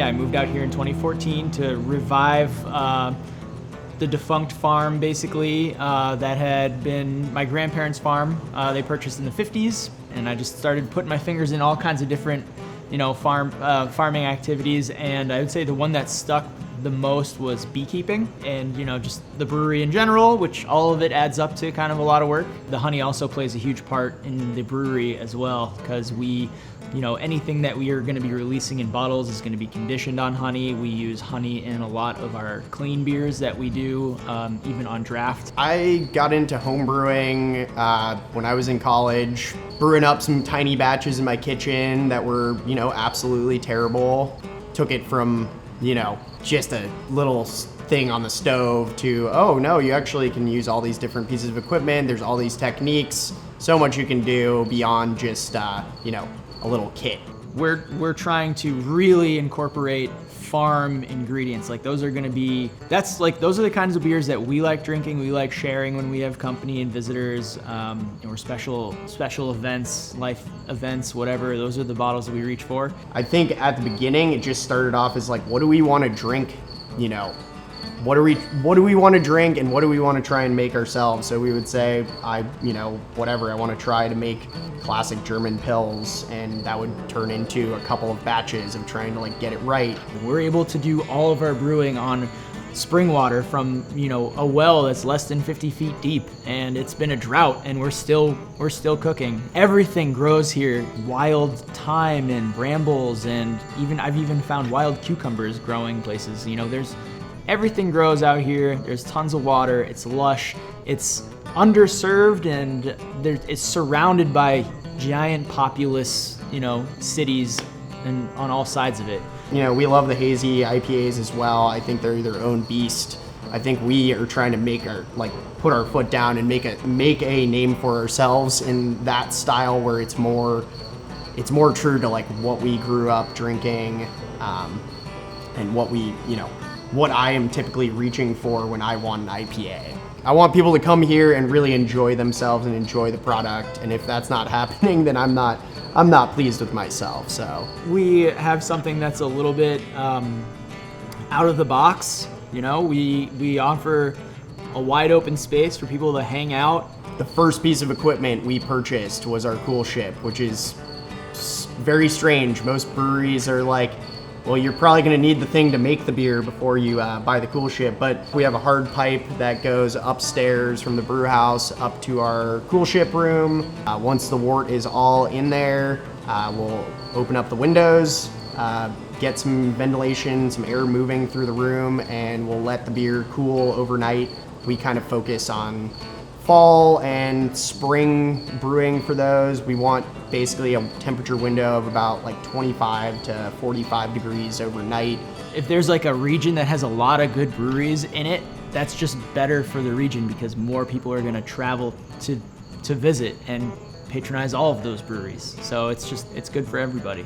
I moved out here in 2014 to revive the defunct farm, basically, that had been my grandparents' farm. They purchased in the 50s, and I just started putting my fingers in all kinds of different, farming activities. And I would say the one that stuck the most was beekeeping and, just the brewery in general, which all of it adds up to kind of a lot of work. The honey also plays a huge part in the brewery as well, because anything that we are going to be releasing in bottles is going to be conditioned on honey. We use honey in a lot of our clean beers that we do, even on draft. I got into home brewing when I was in college, brewing up some tiny batches in my kitchen that were, absolutely terrible. Took it from, just a little thing on the stove to, oh no, you actually can use all these different pieces of equipment. There's all these techniques, so much you can do beyond just, a little kit. We're trying to really incorporate farm ingredients. Like those are the kinds of beers that we like drinking. We like sharing when we have company and visitors, or special events, life events, whatever. Those are the bottles that we reach for. I think at the beginning it just started off as like, what do we want to drink? What do we want to drink and what do we want to try and make ourselves? So we would say, I want to try to make classic German pills, and that would turn into a couple of batches of trying to get it right. We're able to do all of our brewing on spring water from, a well that's less than 50 feet deep, and it's been a drought and we're still cooking. Everything grows here, wild thyme and brambles, and I've even found wild cucumbers growing places. Everything grows out here. There's tons of water. It's lush. It's underserved, and it's surrounded by giant populous, cities and on all sides of it. We love the hazy IPAs as well. I think they're their own beast. I think we are trying to put our foot down and make a name for ourselves in that style where it's more true to what we grew up drinking, and what I am typically reaching for when I want an IPA. I want people to come here and really enjoy themselves and enjoy the product, and if that's not happening, then I'm not pleased with myself. So we have something that's a little bit out of the box. We offer a wide open space for people to hang out. The first piece of equipment we purchased was our cool ship, which is very strange. Most breweries are like, well, you're probably going to need the thing to make the beer before you buy the cool ship. But we have a hard pipe that goes upstairs from the brew house up to our cool ship room. Once the wort is all in there, we'll open up the windows, get some ventilation, some air moving through the room, and we'll let the beer cool overnight. We kind of focus on fall and spring brewing for those. We want basically a temperature window of about 25 to 45 degrees overnight. If there's a region that has a lot of good breweries in it, that's just better for the region because more people are going to travel to visit and patronize all of those breweries. So it's good for everybody.